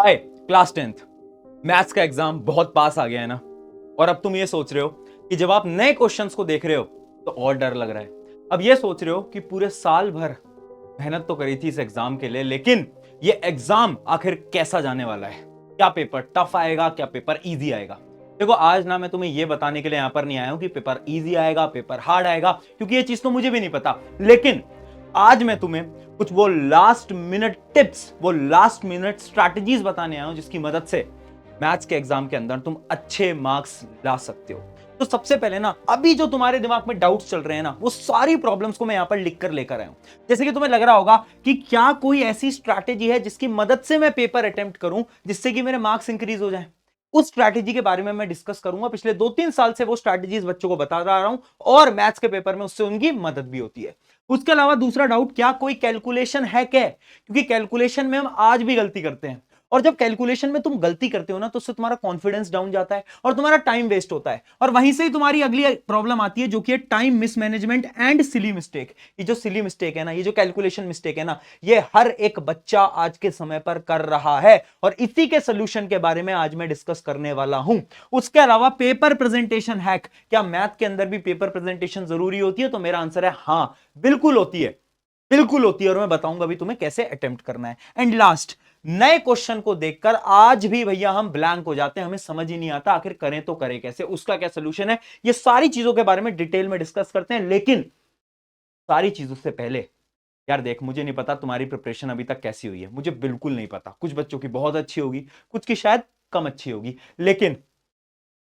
हाय class 10th। Maths का exam बहुत पास आ गया है ना। और अब तुम ये सोच रहे हो कि जब आप नए क्वेश्चंस को देख रहे हो तो और डर लग रहा है। अब ये सोच रहे हो कि पूरे साल भर मेहनत तो करी थी इस एग्जाम के लिए, लेकिन ये एग्जाम आखिर कैसा जाने वाला है। क्या पेपर टफ आएगा, क्या पेपर इजी आएगा। देखो, आज ना मैं तुम्हें ये बताने के लिए यहां पर नहीं आया हूं कि पेपर इजी आएगा पेपर हार्ड आएगा, क्योंकि ये चीज तो मुझे भी नहीं पता। लेकिन आज मैं तुम्हें कुछ वो लास्ट मिनट टिप्स, वो लास्ट मिनट स्ट्रैटेजीज बताने आया हूं जिसकी मदद से मैथ्स के एग्जाम के अंदर तुम अच्छे मार्क्स ला सकते हो। तो सबसे पहले ना, अभी जो तुम्हारे दिमाग में डाउट्स चल रहे हैं ना, वो सारी प्रॉब्लम्स को मैं यहां पर लिख कर लेकर आया हूं। जैसे कि तुम्हें लग रहा होगा कि क्या कोई ऐसी स्ट्रैटेजी है जिसकी मदद से मैं पेपर अटेम्प्ट करूं जिससे कि मेरे मार्क्स इंक्रीज हो जाए। उस स्ट्रैटेजी के बारे में मैं डिस्कस करूंगा। पिछले 2-3 साल से वो स्ट्रैटेजीज बच्चों को बता रहा हूं और मैथ्स के पेपर में उससे उनकी मदद भी होती है। उसके अलावा दूसरा डाउट, क्या कोई कैलकुलेशन है क्या, क्योंकि कैलकुलेशन में हम आज भी गलती करते हैं। और जब कैलकुलेशन में तुम गलती करते हो ना, तो उससे तुम्हारा कॉन्फिडेंस डाउन जाता है और तुम्हारा टाइम वेस्ट होता है। और वहीं से ही तुम्हारी अगली प्रॉब्लम आती है, जो कि है time mismanagement and silly mistake. ये जो सिली मिस्टेक है ना, ये जो कैलकुलेशन मिस्टेक है ना, ये हर एक बच्चा आज के समय पर कर रहा है और इसी के सोल्यूशन के बारे में आज मैं डिस्कस करने वाला हूं। उसके अलावा पेपर प्रेजेंटेशन हैक, क्या मैथ के अंदर भी पेपर प्रेजेंटेशन जरूरी होती है? तो मेरा आंसर है हां, बिल्कुल होती है, बिल्कुल होती है। और मैं बताऊंगा भी तुम्हें कैसे अटेम्प्ट करना है। एंड लास्ट, नए क्वेश्चन को देखकर आज भी भैया हम ब्लैंक हो जाते हैं, हमें समझ ही नहीं आता आखिर करें तो करें कैसे, उसका क्या सोल्यूशन है। ये सारी चीजों के बारे में डिटेल में डिस्कस करते हैं। लेकिन सारी चीजों से पहले यार देख, मुझे नहीं पता तुम्हारी प्रिपरेशन अभी तक कैसी हुई है, मुझे बिल्कुल नहीं पता। कुछ बच्चों की बहुत अच्छी होगी, कुछ की शायद कम अच्छी होगी, लेकिन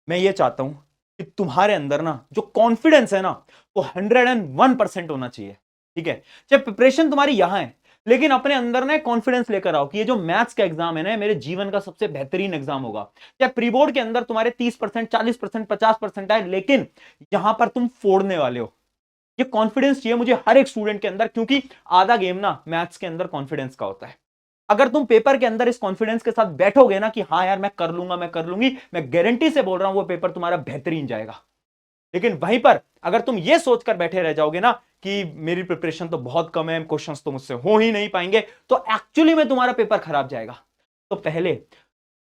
मैं ये चाहता हूं कि तुम्हारे अंदर ना जो कॉन्फिडेंस है ना, वो 101% होना चाहिए। ठीक है, चाहे प्रिपरेशन तुम्हारी यहां है, लेकिन अपने अंदर ना कॉन्फिडेंस लेकर आओ कि ये जो मैथ्स का एग्जाम है ना, मेरे जीवन का सबसे बेहतरीन एग्जाम होगा। चाहे प्री बोर्ड के अंदर तुम्हारे 30%, 40%, 50% आए, लेकिन यहां पर तुम फोड़ने वाले हो। ये कॉन्फिडेंस चाहिए मुझे हर एक स्टूडेंट के अंदर, क्योंकि आधा गेम ना मैथ्स के अंदर कॉन्फिडेंस का होता है। अगर तुम पेपर के अंदर इस कॉन्फिडेंस के साथ बैठोगे ना कि हाँ यार मैं कर लूंगा, मैं कर लूंगी, मैं गारंटी से बोल रहा हूं वो पेपर तुम्हारा बेहतरीन जाएगा। लेकिन वहीं पर अगर तुम ये सोचकर बैठे रह जाओगे ना कि मेरी प्रिपरेशन तो बहुत कम है, क्वेश्चंस तो मुझसे हो ही नहीं पाएंगे, तो एक्चुअली में तुम्हारा पेपर खराब जाएगा। तो पहले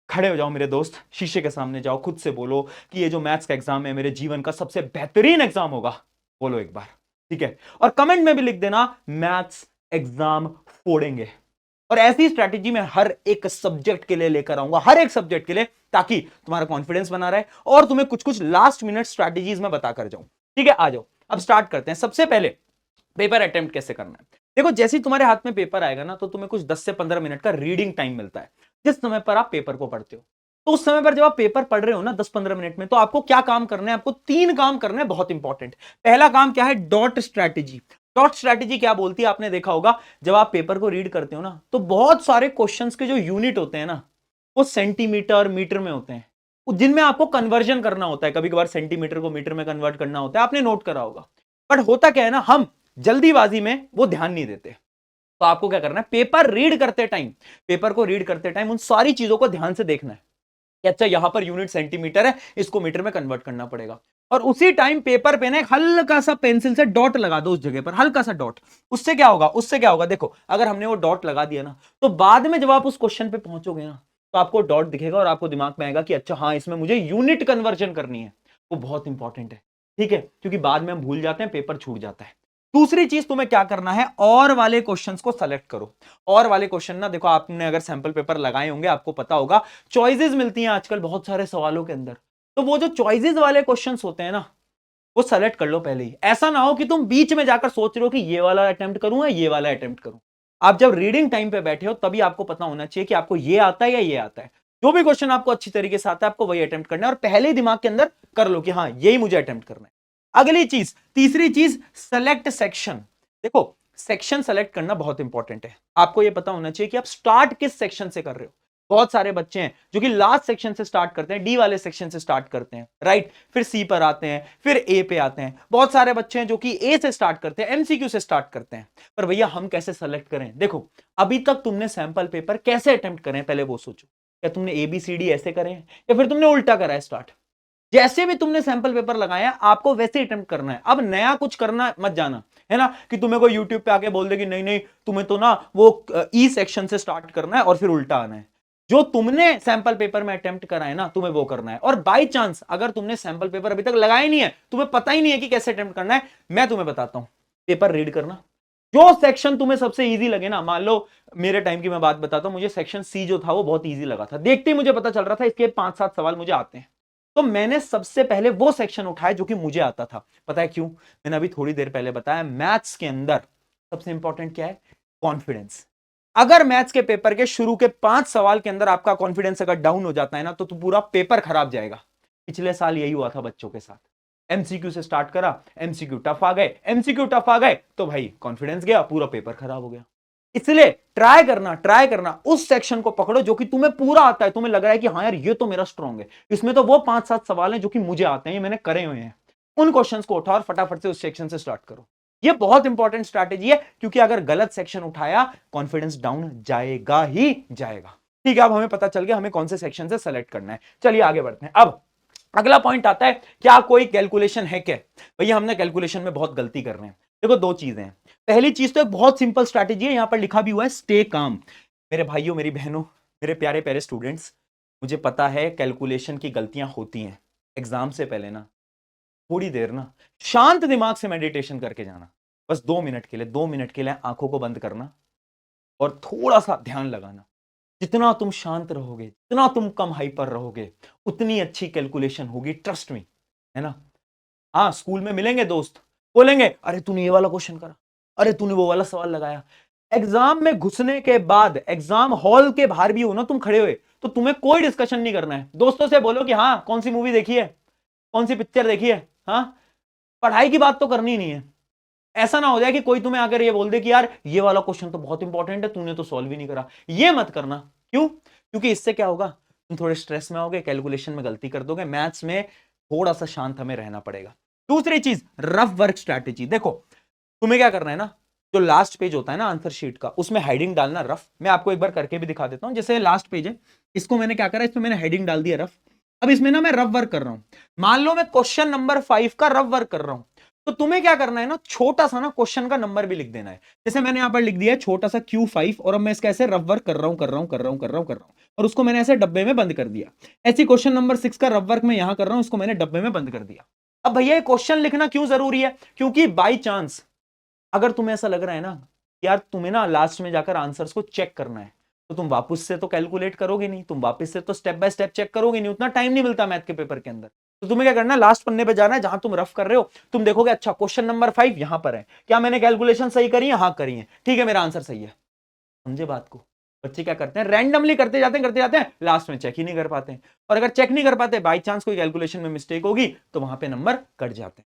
खड़े हो जाओ मेरे दोस्त, शीशे के सामने जाओ, खुद से बोलो कि ये जो मैथ्स का एग्जाम है मेरे जीवन का सबसे बेहतरीन एग्जाम होगा। बोलो एक बार, ठीक है? और कमेंट में भी लिख देना, मैथ्स एग्जाम फोड़ेंगे। और ऐसी स्ट्रैटेजी मैं हर एक सब्जेक्ट के लिए लेकर आऊंगा, हर एक सब्जेक्ट के लिए, ताकि तुम्हारा कॉन्फिडेंस बना रहे और तुम्हें कुछ कुछ लास्ट मिनट स्ट्रैटेजीज में बताकर जाऊं। ठीक है, आ जाओ अब स्टार्ट करते हैं। सबसे पहले पेपर अटेम्प्ट कैसे करना है। देखो, जैसे ही तुम्हारे हाथ में पेपर आएगा ना, तो तुम्हें कुछ 10 से 15 मिनट का रीडिंग टाइम मिलता है, जिस समय पर आप पेपर को पढ़ते हो। तो उस समय पर जब आप पेपर पढ़ रहे हो ना 10-15 मिनट में, तो आपको क्या काम करना है? आपको 3 काम करने हैं, बहुत इंपॉर्टेंट। पहला काम क्या है? Dot strategy. डॉट स्ट्रैटेजी क्या बोलती है? आपने देखा होगा जब आप पेपर को रीड करते हो ना, तो बहुत सारे क्वेश्चंस के जो यूनिट होते हैं ना, वो सेंटीमीटर मीटर में होते हैं, जिनमें आपको कन्वर्जन करना होता है। कभी कभार सेंटीमीटर को मीटर में कन्वर्ट करना होता है, आपने नोट करा होगा। बट होता क्या है ना, हम जल्दीबाजी में वो ध्यान नहीं देते। तो आपको क्या करना है? पेपर रीड करते टाइम, पेपर को रीड करते टाइम उन सारी चीजों को ध्यान से देखना है कि अच्छा यहां पर यूनिट सेंटीमीटर है, इसको मीटर में कन्वर्ट करना पड़ेगा। और उसी टाइम पेपर पे ना एक हल्का सा पेंसिल से डॉट लगा दो उस जगह पर, हल्का सा डॉट। उससे क्या होगा? उससे क्या होगा? देखो, अगर हमने वो डॉट लगा दिया ना, तो बाद में जब आप उस क्वेश्चन पे पहुंचोगे ना, तो आपको डॉट दिखेगा और आपको दिमाग में आएगा कि अच्छा हाँ, इसमें मुझे यूनिट कन्वर्जन करनी है। वो बहुत इंपॉर्टेंट है, ठीक है? क्योंकि बाद में हम भूल जाते हैं, पेपर छूट जाता है। दूसरी चीज तुम्हें क्या करना है? और वाले क्वेश्चंस को सेलेक्ट करो। और वाले क्वेश्चन ना, देखो आपने अगर सैंपल पेपर लगाए होंगे, आपको पता होगा चॉइसेस मिलती हैं आजकल बहुत सारे सवालों के अंदर। तो वो जो चॉइसेस वाले क्वेश्चंस होते हैं ना, वो सेलेक्ट कर लो पहले ही। ऐसा ना हो कि तुम बीच में जाकर सोच रहे हो कि ये वाला अटेम्प्ट करूं या ये वाला अटेम्प्ट करूं। आप जब रीडिंग टाइम पे बैठे हो, तभी आपको पता होना चाहिए कि आपको ये आता है या ये आता है। जो भी क्वेश्चन आपको अच्छी तरीके से आता है, आपको वही अटेम्प्ट करना है, और पहले ही दिमाग के अंदर कर लो कि हाँ यही मुझे अटेम्प्ट करना है। अगली चीज, तीसरी चीज, सेलेक्ट सेक्शन। देखो, सेक्शन सेलेक्ट करना बहुत इंपॉर्टेंट है। आपको यह पता होना चाहिए कि आप स्टार्ट किस सेक्शन से कर रहे हो। बहुत सारे बच्चे हैं जो कि लास्ट सेक्शन से स्टार्ट करते हैं, डी वाले सेक्शन से स्टार्ट करते हैं, राइट? फिर सी पर आते हैं, फिर ए पे आते हैं। बहुत सारे बच्चे हैं जो कि ए से स्टार्ट करते हैं, एमसीक्यू से स्टार्ट करते हैं। पर भैया हम कैसे सेलेक्ट करें? देखो, अभी तक तुमने सैंपल पेपर कैसे अटेम्प्ट करें, पहले वो सोचो। क्या तुमने एबीसीडी ऐसे करें, या फिर तुमने उल्टा करा है स्टार्ट? जैसे भी तुमने सैंपल पेपर लगाया, आपको वैसे अटेम्प्ट करना है। अब नया कुछ करना मत जाना, है ना? कि तुम्हें कोई यूट्यूब पे आके बोल दे कि नहीं नहीं, तुम्हें तो ना वो ई सेक्शन से स्टार्ट करना है और फिर उल्टा आना है। जो तुमने सैंपल पेपर में अटेम्प्ट करा है ना, तुम्हें वो करना है। और बाई चांस अगर तुमने सैंपल पेपर अभी तक लगाया नहीं है, तुम्हें पता ही नहीं है कि कैसे अटेम्प्ट करना है, मैं तुम्हें बताता हूं। पेपर रीड करना, जो सेक्शन तुम्हें सबसे इजी लगे ना, मान लो मेरे टाइम की मैं बात बताता हूं, मुझे सेक्शन सी जो था वो बहुत इजी लगा था, देखते ही मुझे पता चल रहा था इसके 5-7 सवाल मुझे आते हैं। तो मैंने सबसे पहले वो सेक्शन उठाया जो कि मुझे आता था। पता है क्यों? मैंने अभी थोड़ी देर पहले बताया, मैथ्स के अंदर सबसे इंपॉर्टेंट क्या है? कॉन्फिडेंस। अगर मैथ्स के पेपर के शुरू के 5 सवाल के अंदर आपका कॉन्फिडेंस अगर डाउन हो जाता है ना, तो पूरा पेपर खराब जाएगा। पिछले साल यही हुआ था बच्चों के साथ। एमसीक्यू से स्टार्ट करा, एमसीक्यू टफ आ गए, एमसीक्यू टफ आ गए, तो भाई कॉन्फिडेंस गया, पूरा पेपर खराब हो गया। इसलिए ट्राई करना उस सेक्शन को पकड़ो जो कि तुम्हें पूरा आता है, तुम्हें लग रहा है कि हाँ यार ये तो मेरा स्ट्रांग है, इसमें तो वो 5-7 सवाल हैं जो कि मुझे आते हैं, ये मैंने करे हुए हैं। उन क्वेश्चंस को उठाओ और फटाफट से उस सेक्शन से स्टार्ट करो। ये बहुत इंपॉर्टेंट स्ट्रैटेजी है, क्योंकि अगर गलत सेक्शन उठाया, कॉन्फिडेंस डाउन जाएगा ही जाएगा। ठीक है, अब हमें पता चल गया हमें कौन से सेक्शन से सेलेक्ट करना है। चलिए आगे बढ़ते हैं। अब अगला पॉइंट आता है, क्या कोई कैलकुलेशन है क्या? भैया हमने कैलकुलेशन में बहुत गलती कर रहे हैं। देखो दो चीजें हैं। पहली चीज तो एक बहुत सिंपल स्ट्रैटेजी है, यहां पर लिखा भी हुआ है स्टे काम। मेरे भाइयों, मेरी बहनों, मेरे प्यारे प्यारे स्टूडेंट्स, मुझे पता है कैलकुलेशन की गलतियां होती हैं। एग्जाम से पहले ना थोड़ी देर ना शांत दिमाग से मेडिटेशन करके जाना। बस 2 मिनट के लिए, 2 मिनट के लिए आंखों को बंद करना और थोड़ा सा ध्यान लगाना। जितना तुम शांत रहोगे, जितना तुम कम हाइपर रहोगे, उतनी अच्छी कैलकुलेशन होगी, ट्रस्ट मी, है ना। हाँ, स्कूल में मिलेंगे दोस्त, बोलेंगे अरे तूने ये वाला क्वेश्चन करा, अरे तूने वो वाला सवाल लगाया। एग्जाम में घुसने के बाद, एग्जाम हॉल के बाहर भी हो ना तुम खड़े हुए, तो तुम्हें कोई डिस्कशन नहीं करना है। दोस्तों से बोलो कि हाँ कौन सी मूवी देखी है, कौन सी पिक्चर देखी है, हाँ। पढ़ाई की बात तो करनी नहीं है। ऐसा ना हो जाए कि कोई तुम्हें आकर ये बोल दे कि यार ये वाला क्वेश्चन तो बहुत इंपॉर्टेंट है, तूने तो सॉल्व ही नहीं करा। ये मत करना। क्यों? क्योंकि इससे क्या होगा, तुम थोड़े स्ट्रेस में आओगे, कैलकुलेशन में गलती कर दोगे। मैथ्स में थोड़ा सा शांत हमें रहना पड़ेगा। दूसरी चीज, रफ वर्क स्ट्रैटेजी। देखो तुम्हें क्या करना है ना, जो लास्ट पेज होता है ना आंसर शीट का, उसमें हेडिंग डालना रफ। मैं आपको एक बार करके भी दिखा देता हूं। जैसे लास्ट पेज है, इसको मैंने क्या करा, इसमें मैंने हेडिंग डाल दिया रफ। अब इसमें ना मैं रफ वर्क कर रहा हूं। मान लो मैं क्वेश्चन नंबर 5 का रफ वर्क कर रहा हूं, तो तुम्हें क्या करना है ना, छोटा सा ना क्वेश्चन का नंबर भी लिख देना है। जैसे मैंने यहां पर लिख दिया है छोटा सा Q5, और अब मैं इसका ऐसे रफ वर्क कर रहा हूं, और उसको मैंने ऐसे डब्बे में बंद कर दिया। ऐसे क्वेश्चन नंबर 6 का रफ वर्क मैं यहां कर रहा हूं, इसको मैंने डब्बे में बंद कर दिया। अब भैया ये क्वेश्चन लिखना क्यों जरूरी है? क्योंकि बाई चांस अगर तुम्हें ऐसा लग रहा है ना यार, तुम्हें ना लास्ट में जाकर आंसर्स को चेक करना है, तो तुम वापस से तो कैलकुलेट करोगे नहीं, तुम वापस से तो स्टेप बाय स्टेप चेक करोगे नहीं, उतना टाइम नहीं मिलता मैथ के पेपर के अंदर। तो तुम्हें क्या करना है, लास्ट पन्ने पे जाना है जहां तुम रफ कर रहे हो, तुम देखोगे अच्छा क्वेश्चन नंबर 5 यहां पर है, क्या मैंने कैलकुलेशन सही करी है? हाँ करी है, ठीक है मेरा आंसर सही है। समझे बात को? बच्चे क्या करते हैं, रैंडमली करते जाते हैं, लास्ट में चेक ही नहीं कर पाते हैं। और अगर चेक नहीं कर पाते, बाई चांस कोई कैलकुलेशन में मिस्टेक होगी, तो वहां पे नंबर कट जाते हैं।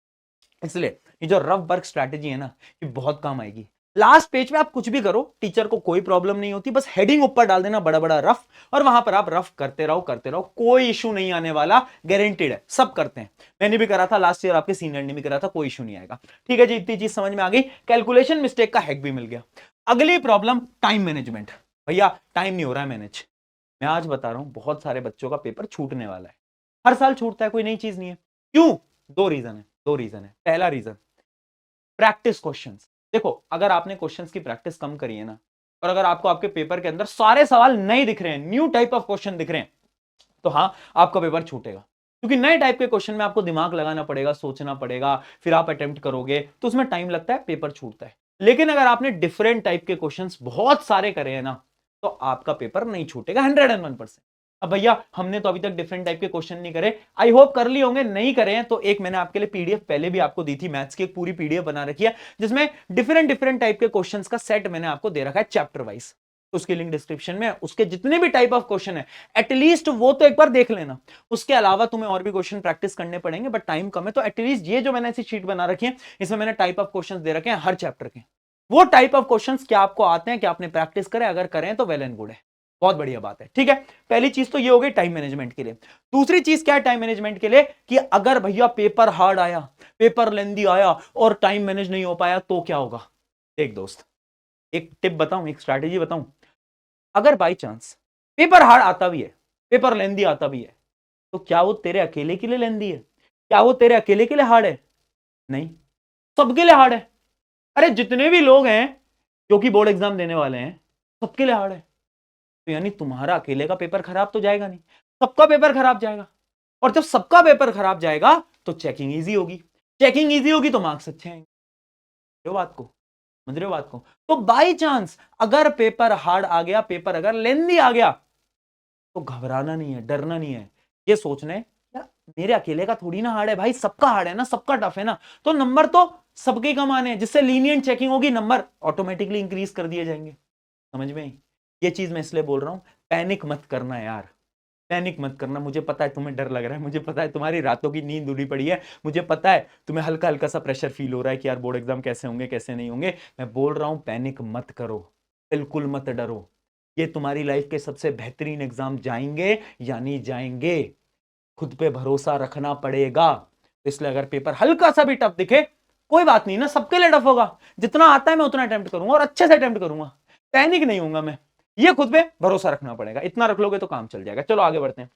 इसलिए ये जो रफ वर्क स्ट्रैटेजी है ना, ये बहुत काम आएगी। लास्ट पेज पे आप कुछ भी करो, टीचर को कोई प्रॉब्लम नहीं होती, बस हेडिंग ऊपर डाल देना बड़ा बड़ा रफ, और वहां पर आप रफ करते रहो, कोई इशू नहीं आने वाला, गारंटेड है। सब करते हैं, मैंने भी करा था लास्ट ईयर, आपके सीनियर ने भी करा था, कोई इशू नहीं आएगा। ठीक है जी, इतनी चीज समझ में आ गई, कैलकुलेशन मिस्टेक का हैक भी मिल गया। अगली प्रॉब्लम, टाइम मैनेजमेंट। भैया टाइम नहीं हो रहा है मैनेज। मैं आज बता रहा हूं, बहुत सारे बच्चों का पेपर छूटने वाला है। हर साल छूटता है, कोई नई चीज नहीं है। क्यों? दो रीजन है। पहला रीजन, प्रैक्टिस क्वेश्चंस। देखो अगर आपने क्वेश्चंस की प्रैक्टिस कम करी है ना, और अगर आपको आपके पेपर के अंदर सारे सवाल नए दिख रहे हैं, न्यू टाइप ऑफ क्वेश्चन दिख रहे हैं, तो हाँ आपका पेपर छूटेगा। क्योंकि नए टाइप के क्वेश्चन में आपको दिमाग लगाना पड़ेगा, सोचना पड़ेगा, फिर आप अटेम्प्ट करोगे, तो उसमें टाइम लगता है, पेपर छूटता है। लेकिन अगर आपने डिफरेंट टाइप के क्वेश्चंस बहुत सारे करे हैं ना, तो आपका पेपर नहीं छूटेगा 101%। अब भैया हमने तो अभी तक डिफरेंट टाइप के क्वेश्चन नहीं करे, आई होप कर लिए होंगे। नहीं करे हैं तो एक मैंने आपके लिए पीडीएफ पहले भी आपको दी थी, मैथ्स की एक पूरी पीडीएफ बना रखी है, जिसमें डिफरेंट डिफरेंट टाइप के क्वेश्चंस का सेट मैंने आपको दे रखा है चैप्टर वाइज। उसकी लिंक डिस्क्रिप्शन में, उसके जितने भी टाइप ऑफ क्वेश्चन है एटलीस्ट वो तो एक बार देख लेना। उसके अलावा तुम्हें और भी क्वेश्चन प्रैक्टिस करने पड़ेंगे, बट टाइम कम है, तो एटलीस्ट ये जो मैंने ऐसी शीट बना रखी है, इसमें मैंने टाइप ऑफ क्वेश्चन दे रखे हैं हर चैप्टर के। वो टाइप ऑफ क्वेश्चंस क्या आपको आते हैं, क्या आपने प्रैक्टिस करें? अगर करें तो वेल एंड गुड है, बहुत बढ़िया बात है। ठीक है, पहली चीज तो ये हो गई टाइम मैनेजमेंट के लिए। दूसरी चीज क्या है टाइम मैनेजमेंट के लिए, कि अगर भैया पेपर हार्ड आया, पेपर लेंदी आया और टाइम मैनेज नहीं हो पाया, तो क्या होगा? एक दोस्त, एक टिप बताऊं, एक स्ट्रैटेजी बताऊं। अगर बाई चांस पेपर हार्ड आता भी है, पेपर लेंदी आता भी है, तो क्या वो तेरे अकेले के लिए लेंदी है? क्या वो तेरे अकेले के लिए हार्ड है? नहीं, सबके लिए हार्ड है। अरे जितने भी लोग हैं जो कि बोर्ड एग्जाम देने वाले हैं, सबके लिए हार्ड है। तो यानी तुम्हारा अकेले का पेपर खराब तो जाएगा नहीं, सबका पेपर खराब जाएगा। और जब सबका पेपर खराब जाएगा तो चेकिंग इजी होगी, चेकिंग इजी होगी तो मार्क्स अच्छे आएंगे। बात को समझ रहे हो बात को? तो बाई चांस अगर पेपर हार्ड आ गया, पेपर अगर लेंदी आ गया, तो घबराना नहीं है, डरना नहीं है, ये सोचना है यार मेरे अकेले का थोड़ी ना हार्ड है भाई, सबका हार्ड है ना, सबका टफ है ना, तो नंबर तो सबके कम आने हैं, जिससे लीनियंट चेकिंग होगी, नंबर ऑटोमेटिकली इंक्रीज कर दिए जाएंगे। समझ में? ये चीज मैं इसलिए बोल रहा हूं, पैनिक मत करना यार, पैनिक मत करना। मुझे पता है तुम्हें डर लग रहा है, मुझे पता है तुम्हारी रातों की नींद उड़ी पड़ी है, मुझे पता है तुम्हें हल्का हल्का सा प्रेशर फील हो रहा है कि यार बोर्ड एग्जाम कैसे होंगे कैसे नहीं होंगे। मैं बोल रहा हूं पैनिक मत करो, बिल्कुल मत डरो, ये तुम्हारी लाइफ के सबसे बेहतरीन एग्जाम जाएंगे यानी जाएंगे, खुद पे भरोसा रखना पड़ेगा। इसलिए अगर पेपर हल्का सा भी टफ दिखे, कोई बात नहीं ना, सबके लिए टफ होगा, जितना आता है मैं उतना अटेम्प्ट करूंगा और अच्छे से अटेम्प्ट करूंगा, पैनिक नहीं होऊंगा मैं, ये खुद पे भरोसा रखना पड़ेगा, इतना रख लोगे तो काम चल जाएगा। चलो आगे बढ़ते हैं।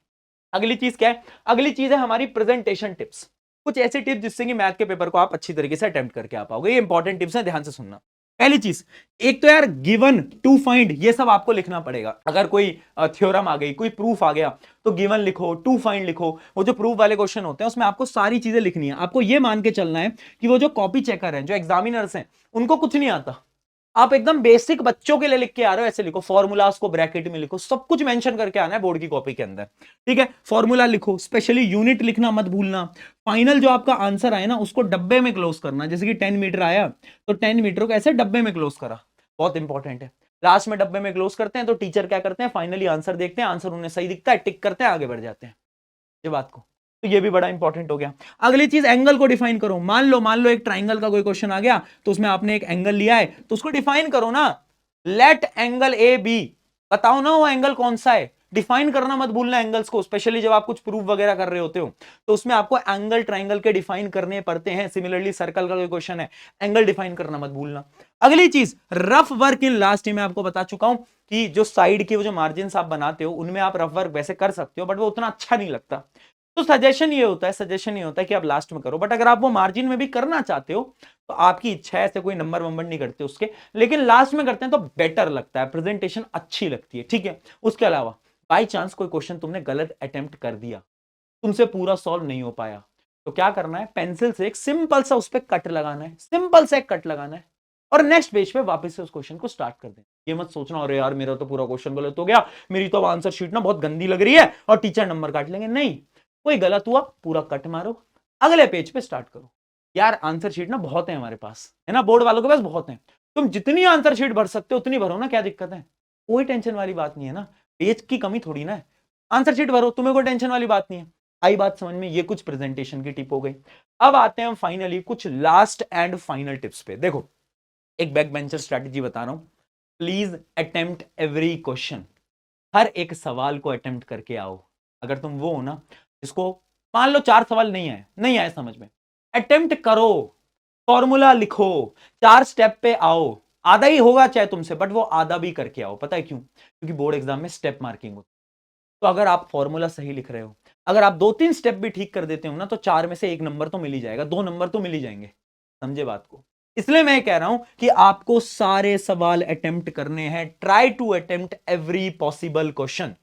अगली चीज क्या है? अगली चीज है हमारी प्रेजेंटेशन टिप्स, कुछ ऐसे टिप्स जिससे कि मैथ के पेपर को आप अच्छी तरीके से अटेम्प्ट करके आ पाओगे। ये इंपॉर्टेंट टिप्स हैं, ध्यान से सुनना। पहली चीज, एक तो यार गिवन टू फाइंड, ये सब आपको लिखना पड़ेगा। अगर कोई थ्योरम आ गई, कोई प्रूफ आ गया, तो गिवन लिखो, टू फाइंड लिखो। वो जो प्रूफ वाले क्वेश्चन होते हैं उसमें आपको सारी चीजें लिखनी है। आपको ये मान के चलना है कि वो जो कॉपी चेकर हैं, जो एग्जामिनर्स हैं, उनको कुछ नहीं आता, आप एकदम बेसिक बच्चों के लिए लिख के आ रहे हो, ऐसे लिखो, फॉर्मूलाज को ब्रैकेट में लिखो, सब कुछ मेंशन करके आना है बोर्ड की कॉपी के अंदर, ठीक है? फॉर्मूला लिखो, स्पेशली यूनिट लिखना मत भूलना। फाइनल जो आपका आंसर आए ना उसको डब्बे में क्लोज करना, जैसे कि 10 मीटर आया तो 10 मीटर को ऐसे डब्बे में क्लोज करा, बहुत इंपॉर्टेंट है। लास्ट में डब्बे में क्लोज करते हैं तो टीचर क्या करते हैं, फाइनली आंसर देखते हैं, आंसर उन्हें सही दिखता है, टिक करते हैं, आगे बढ़ जाते हैं। ये बात को, तो ये भी बड़ा इंपॉर्टेंट हो गया। अगली चीज, एंगल को डिफाइन करो। मान लो एक ट्राइंगल का कोई क्वेश्चन आ गया, तो उसमें आपने एक एंगल लिया है, तो उसको डिफाइन करो ना, लेट एंगल ए बी, बताओ ना वो एंगल कौन सा है, डिफाइन करना मत भूलना एंगल्स को, स्पेशली जब आप कुछ प्रूफ वगैरह कर रहे होते हो तो उसमें आपको एंगल ट्राइंगल के डिफाइन करने पड़ते हैं। सिमिलरली सर्कल का कोई क्वेश्चन है, एंगल डिफाइन करना मत भूलना। अगली चीज, रफ वर्क इन लास्ट, मैं आपको बता चुका हूं कि जो साइड के वो जो मार्जिन आप बनाते हो उनमें आप रफ वर्क वैसे कर सकते हो, बट वो उतना अच्छा नहीं लगता, तो सजेशन ये होता है कि आप लास्ट में करो। बट अगर आप वो मार्जिन में भी करना चाहते हो तो आपकी इच्छा है, ऐसे कोई नंबर वंबर नहीं करते उसके, लेकिन लास्ट में करते हैं तो बेटर लगता है, प्रेजेंटेशन अच्छी लगती है, ठीक है? उसके अलावा बाई चांस कोई क्वेश्चन तुमने गलत अटेम्प्ट कर दिया, तुमसे पूरा सॉल्व नहीं हो पाया, तो क्या करना है, पेंसिल से एक सिंपल सा उस पर कट लगाना है, सिंपल सा एक कट लगाना है, और नेक्स्ट पेज पे वापस से उस क्वेश्चन को स्टार्ट कर देना। ये मत सोचना अरे यार मेरा तो पूरा क्वेश्चन गलत हो गया, मेरी तो आंसर शीट ना बहुत गंदी लग रही है और टीचर नंबर काट लेंगे, नहीं, कोई गलत हुआ पूरा कट मारो, अगले पेज पे स्टार्ट करो। यार आंसर शीट ना बहुत है हमारे पास, है ना, बोर्ड वालों के पास बहुत है, तुम जितनी आंसर शीट भर सकते हो उतनी भरो ना, क्या दिक्कत है? कोई टेंशन वाली बात नहीं है ना, पेज की कमी थोड़ी ना है, आंसर शीट भरो, तुम्हें कोई टेंशन वाली बात नहीं है। आई बात समझ में? ये कुछ प्रेजेंटेशन की टिप हो गई। अब आते हैं हम फाइनली कुछ लास्ट एंड फाइनल टिप्स पे। देखो, एक बैक बेंचर स्ट्रेटेजी बता रहा हूं, प्लीज अटेम्प्ट एवरी क्वेश्चन, हर एक सवाल को अटेम्प्ट करके आओ। अगर तुम वो हो ना जिसको मान लो 4 सवाल नहीं आए समझ में, अटेम्प्ट करो, फॉर्मूला लिखो, 4 स्टेप पे आओ, आधा ही होगा चाहे तुमसे, बट वो आधा भी करके आओ। पता है क्यों? क्योंकि बोर्ड एग्जाम में स्टेप मार्किंग होती है, तो अगर आप फॉर्मूला सही लिख रहे हो, अगर आप 2-3 स्टेप भी ठीक कर देते हो ना, तो 4 में से 1 नंबर तो मिल ही जाएगा, 2 नंबर तो मिल ही जाएंगे। समझे बात को? इसलिए मैं कह रहा हूं कि आपको सारे सवाल अटेम्प्ट करने हैं, try to attempt every possible question,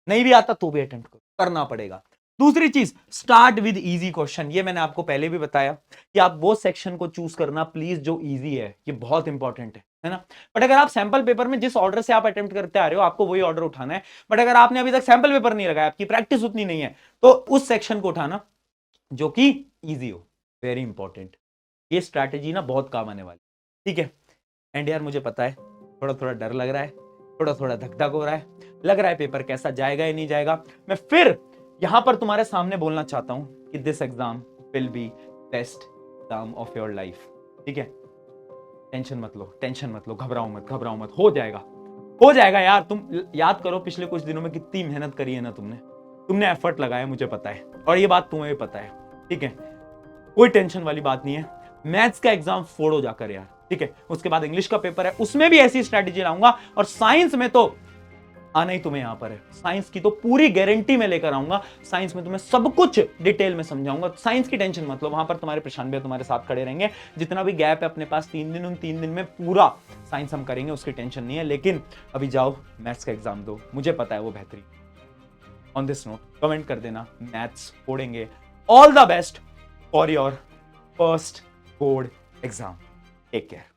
नहीं भी आता तो भी अटेम्प्ट करना पड़ेगा। दूसरी चीज, स्टार्ट विद इजी क्वेश्चन, ये मैंने आपको पहले भी बताया कि आप वो सेक्शन को चूज करना प्लीज जो इजी है, ये बहुत इंपॉर्टेंट है ना? बट अगर आप सैंपल पेपर में जिस ऑर्डर से आप अटेम्प्ट करते आ रहे हो आपको वही ऑर्डर उठाना है, बट अगर आपने अभी तक सैंपल पेपर नहीं लगाया, आपकी प्रैक्टिस उतनी नहीं है, तो उस सेक्शन को उठाना जो कि इजी हो, वेरी इंपॉर्टेंट। ये स्ट्रैटेजी ना बहुत काम आने वाली, ठीक है? एंड यार मुझे पता है थोड़ा थोड़ा डर लग रहा है, थोड़ा थोड़ा धक धक हो रहा है, लग रहा है पेपर कैसा जाएगा या नहीं जाएगा। मैं फिर यहां पर तुम्हारे सामने बोलना चाहता हूं कि this exam will be best exam of your life, ठीक है? टेंशन मत लो, घबराओ मत, हो जाएगा यार। तुम याद करो पिछले कुछ दिनों में कितनी मेहनत करी है ना तुमने एफर्ट लगाया, मुझे पता है, और ये बात तुम्हें भी पता है, ठीक है? कोई टेंशन वाली बात नहीं है। मैथ्स का एग्जाम फोड़ो जाकर यार, ठीक है? उसके बाद इंग्लिश का पेपर है, उसमें भी ऐसी स्ट्रैटेजी लाऊंगा, और साइंस में तो आना ही तुम्हें यहां पर है। साइंस की तो पूरी गारंटी में लेकर आऊंगा, साइंस में तुम्हें सब कुछ डिटेल में समझाऊंगा। साइंस की टेंशन मत लो, वहां पर तुम्हारे प्रशांत भैया तुम्हारे साथ खड़े रहेंगे। जितना भी गैप है अपने पास 3 दिन, उन 3 दिन में पूरा साइंस हम करेंगे, उसकी टेंशन नहीं है। लेकिन अभी जाओ मैथ्स का एग्जाम दो, मुझे पता है वो बेहतरीन। ऑन दिस नोट कमेंट कर देना, मैथ्स फोड़ेंगे। All the best for your first board exam. Take care.